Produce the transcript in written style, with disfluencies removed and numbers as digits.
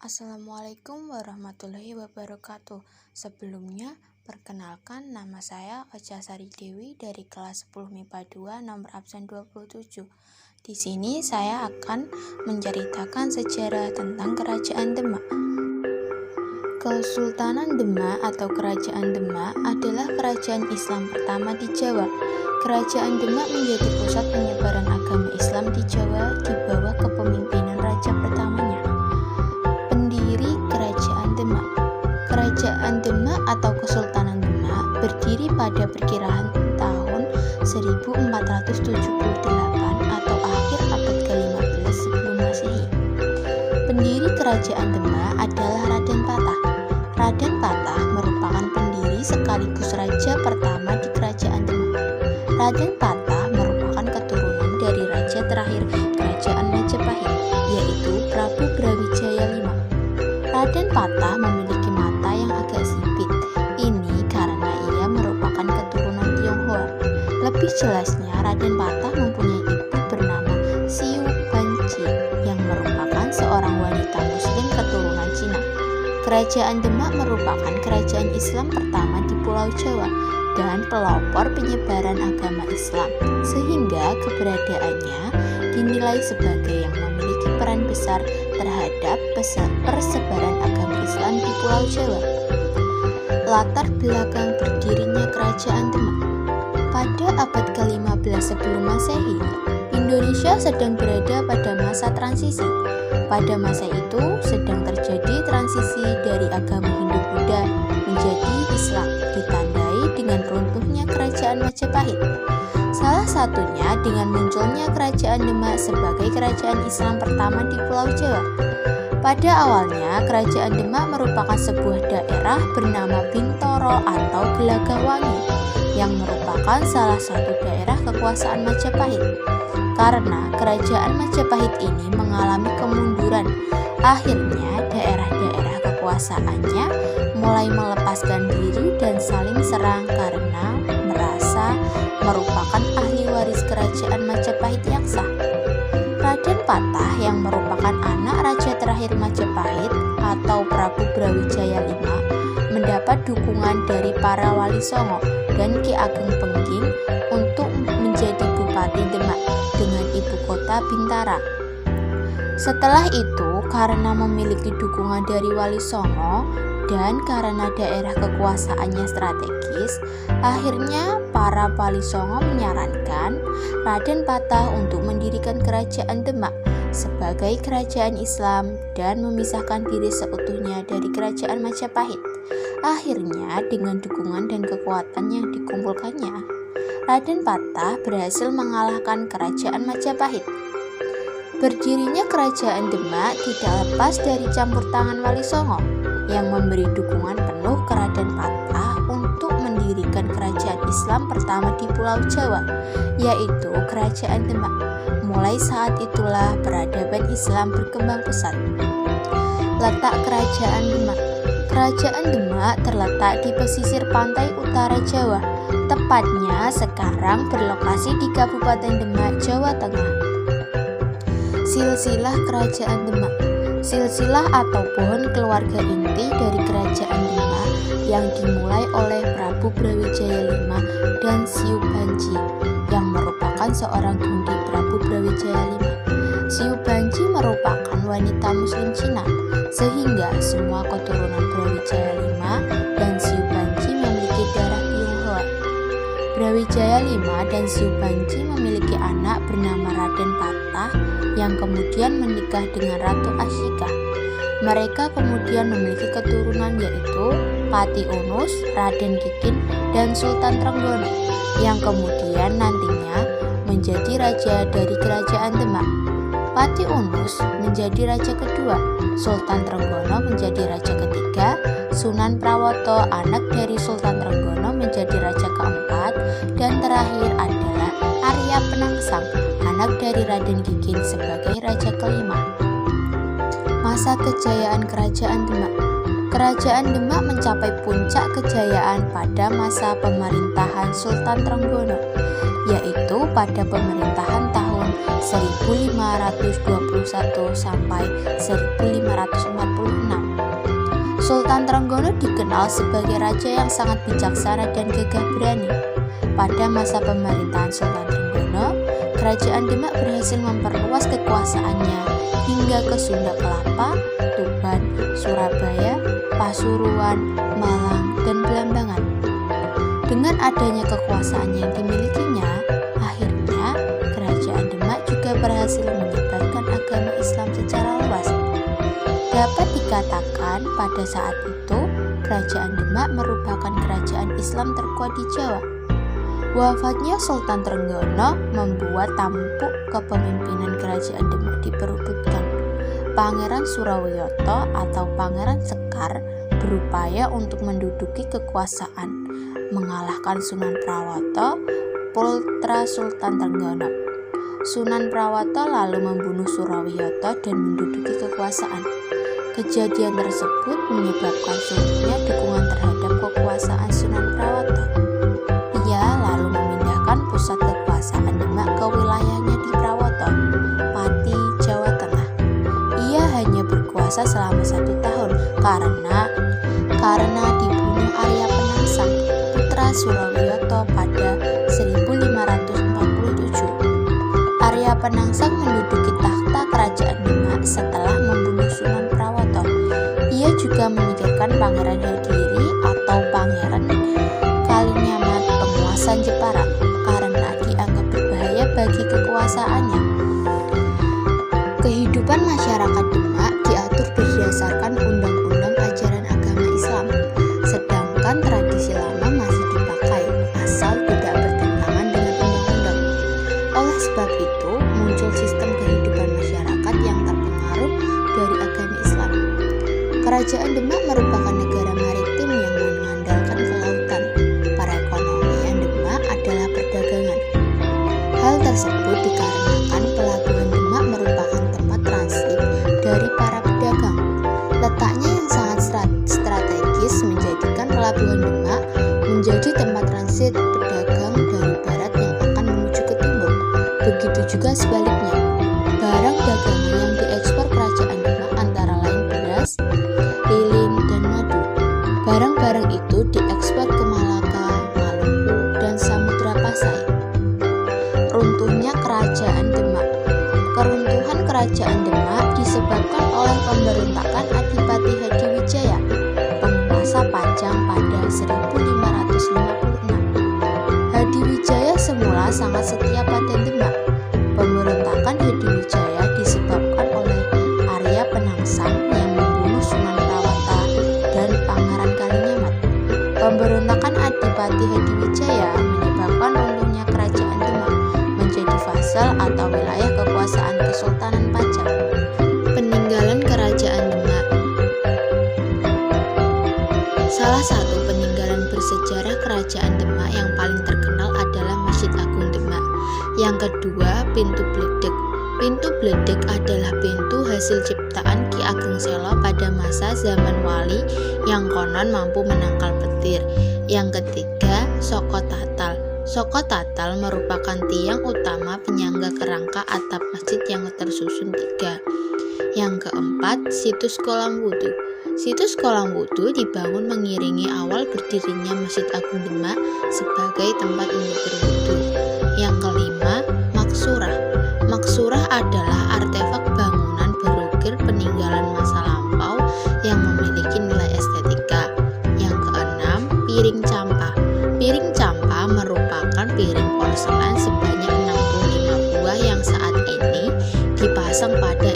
Assalamualaikum warahmatullahi wabarakatuh. Sebelumnya, perkenalkan nama saya Ocha Sari Dewi dari kelas 10 MIPA 2 nomor absen 27. Di sini saya akan menceritakan sejarah tentang Kerajaan Demak. Kesultanan Demak atau Kerajaan Demak adalah kerajaan Islam pertama di Jawa. Kerajaan Demak menjadi pusat penyebaran agama Islam di Jawa di bawah kepemimpinan raja pertamanya. Pendiri Kerajaan Demak. Kerajaan Demak atau Kesultanan Demak berdiri pada perkiraan tahun 1478 atau akhir abad ke-15 sebelum Masehi. Pendiri Kerajaan Demak adalah Raden Patah. Raden Patah merupakan pendiri sekaligus raja pertama di Kerajaan Demak. Raden Patah merupakan keturunan dari raja terakhir Kerajaan Majapahit, yaitu Prabu Brawijaya V. Raden Patah memiliki mata yang agak sipit. Ini karena ia merupakan keturunan Tionghoa. Lebih jelasnya, Raden Patah mempunyai ibu bernama Siu Banci yang merupakan seorang wanita muslim keturunan Cina. Kerajaan Demak merupakan kerajaan Islam pertama di Pulau Jawa dan pelopor penyebaran agama Islam, sehingga keberadaannya dinilai sebagai yang memiliki peran besar terhadap persebaran agama Islam di Pulau Jawa. Latar belakang berdirinya Kerajaan Demak. Pada abad ke-15 sebelum Masehi, Indonesia sedang berada pada masa transisi. Pada masa itu sedang terjadi transisi dari agama Hindu-Buddha menjadi Islam, ditandai dengan runtuhnya Kerajaan Majapahit. Salah satunya dengan munculnya Kerajaan Demak sebagai kerajaan Islam pertama di Pulau Jawa. Pada awalnya, Kerajaan Demak merupakan sebuah daerah bernama Bintoro atau Gelagahwangi yang merupakan salah satu daerah kekuasaan Majapahit. Karena Kerajaan Majapahit ini mengalami kemunduran, akhirnya daerah-daerah kekuasaannya mulai melepaskan diri dan saling serang karena merasa merupakan ahli waris Kerajaan Majapahit yang sah. Raden Patah yang merupakan anak raja terakhir Majapahit atau Prabu Brawijaya V mendapat dukungan dari para wali songo dan Ki Ageng Pengging untuk menjadi Bupati Demak dengan ibu kota Bintara. Setelah itu, karena memiliki dukungan dari wali songo dan karena daerah kekuasaannya strategis, akhirnya para wali songo menyarankan Raden Patah untuk mendirikan Kerajaan Demak sebagai kerajaan Islam dan memisahkan diri seutuhnya dari Kerajaan Majapahit. Akhirnya, dengan dukungan dan kekuatan yang dikumpulkannya, Raden Patah berhasil mengalahkan Kerajaan Majapahit. Berdirinya Kerajaan Demak tidak lepas dari campur tangan Wali Songo yang memberi dukungan penuh ke Raden Patah untuk mendirikan kerajaan Islam pertama di Pulau Jawa, yaitu Kerajaan Demak. Mulai saat itulah peradaban Islam berkembang pesat. Letak Kerajaan Demak. Kerajaan Demak terletak di pesisir pantai utara Jawa, tepatnya sekarang berlokasi di Kabupaten Demak, Jawa Tengah. Silsilah Kerajaan Demak. Silsilah atau pohon keluarga inti dari Kerajaan Demak yang dimulai oleh Prabu Brawijaya V dan Siu Banci yang merupakan seorang gundi Prabu Brawijaya V. Siu Banci merupakan wanita muslim Cina, sehingga semua keturunan Brawijaya V dan Siu Banci memiliki darah Tionghoa. Brawijaya V dan Siu Banci memiliki anak bernama Raden Patah yang kemudian menikah dengan Ratu Asyika. Mereka kemudian memiliki keturunan yaitu Pati Unus, Raden Kikin, dan Sultan Trenggono yang kemudian nantinya menjadi raja dari Kerajaan Demak. Pati Unus menjadi raja kedua, Sultan Trenggono menjadi raja ketiga, Sunan Prawoto anak dari Sultan Trenggono menjadi raja keempat, dan terakhir adalah Arya Penangsang anak dari Raden Kikin sebagai raja kelima. Masa kejayaan Kerajaan Demak. Kerajaan Demak mencapai puncak kejayaan pada masa pemerintahan Sultan Trenggono. yaitu pada pemerintahan tahun 1521 sampai 1546. Sultan Trenggono dikenal sebagai raja yang sangat bijaksana dan gagah berani. Pada masa pemerintahan Sultan Trenggono, Kerajaan Demak berhasil memperluas kekuasaannya hingga ke Sunda Kelapa, Tuban, Surabaya, Pasuruan, Malang, dan Belambangan. Dengan adanya kekuasaan yang dimilikinya, akhirnya Kerajaan Demak juga berhasil menyebarkan agama Islam secara luas. Dapat dikatakan pada saat itu, Kerajaan Demak merupakan kerajaan Islam terkuat di Jawa. Wafatnya Sultan Trenggono membuat tampuk kepemimpinan Kerajaan Demak diperebutkan. Pangeran Surawiyoto atau Pangeran Sekar berupaya untuk menduduki kekuasaan, mengalahkan Sunan Prawoto, putra Sultan Trenggono. Sunan Prawoto lalu membunuh Surawiyoto dan menduduki kekuasaan. Kejadian tersebut menyebabkan sulitnya dukungan terhadap kekuasaan Sunan Prawoto. Ia lalu memindahkan pusat kekuasaan Demak ke wilayahnya di Prawoto, Pati, Jawa Tengah. Ia hanya berkuasa selama 1 tahun karena dibunuh Arya Penangsang, putra Surawiyoto pada 1547. Arya Penangsang menduduki takhta kerajaan Demak setelah membunuh Sunan Prawoto. Ia juga menyingkirkan Pangeran Hadiri atau Pangeran Kalinyamat, penguasa Jepara, karena dianggap berbahaya bagi kekuasaannya. Kehidupan masyarakat Demak diatur berdasarkan undang-undang ajaran agama Islam, sedangkan tradisi lama masih dipakai asal tidak bertentangan dengan undang-undang. Oleh sebab itu, muncul sistem kehidupan masyarakat yang terpengaruh dari agama Islam. Kerajaan Demak merupakan negara maritim yang mengandalkan kelautan. Perekonomian Demak adalah perdagangan. Hal tersebut dikarenakan pelabuhan Demak merupakan tempat transit dari para pedagang. Letaknya yang sangat strategis menjadikan pelabuhan Demak menjadi tempat transit pedagang dari barat yang akan menuju ke timur. Begitu juga sebaliknya. Barang dagangan yang diekspor kerajaan Demak antara lain beras, lilin, dan madu. Barang-barang itu diekspor ke Malaka, Maluku, dan Samudra Pasai. Runtuhnya Kerajaan Demak. Keruntuhan Kerajaan Demak disebabkan oleh pemberontakan Adipati Hadiwijaya, penguasa Pajang pada 1556. Hadiwijaya semula sangat setia pada Demak. Pemberontakan Hadiwijaya disebabkan oleh Arya Penangsang yang membunuh Sunan Prawata dan Pangeran Kalinyamat. Pemberontakan Adipati Hadiwijaya menyebabkan runtuhnya Kerajaan Demak menjadi fasal atau wilayah kekuasaan Kesultanan Pajang. Peninggalan Kerajaan Demak. Salah satu peninggalan bersejarah Kerajaan Demak yang paling terkenal adalah Masjid Agung Demak. Yang kedua, Pintu Bledek. Pintu Bledek adalah pintu hasil ciptaan Ki Ageng Selo pada masa zaman Wali yang konon mampu menangkal petir. Yang ketiga, Soko Tatal. Soko Tatal merupakan tiang utama penyangga kerangka atap masjid yang tersusun 3. Yang keempat, Situs Kolam Wudu. Situs Kolam Wudu dibangun mengiringi awal berdirinya Masjid Agung Demak sebagai tempat untuk berwudu. Yang kelima, Maksurah. Maksurah adalah artefak bangunan berukir peninggalan masa lampau yang memiliki nilai estetika. Yang keenam, Piring Campa. Piring Campa merupakan piring porselen sebanyak 65 buah yang saat ini dipasang pada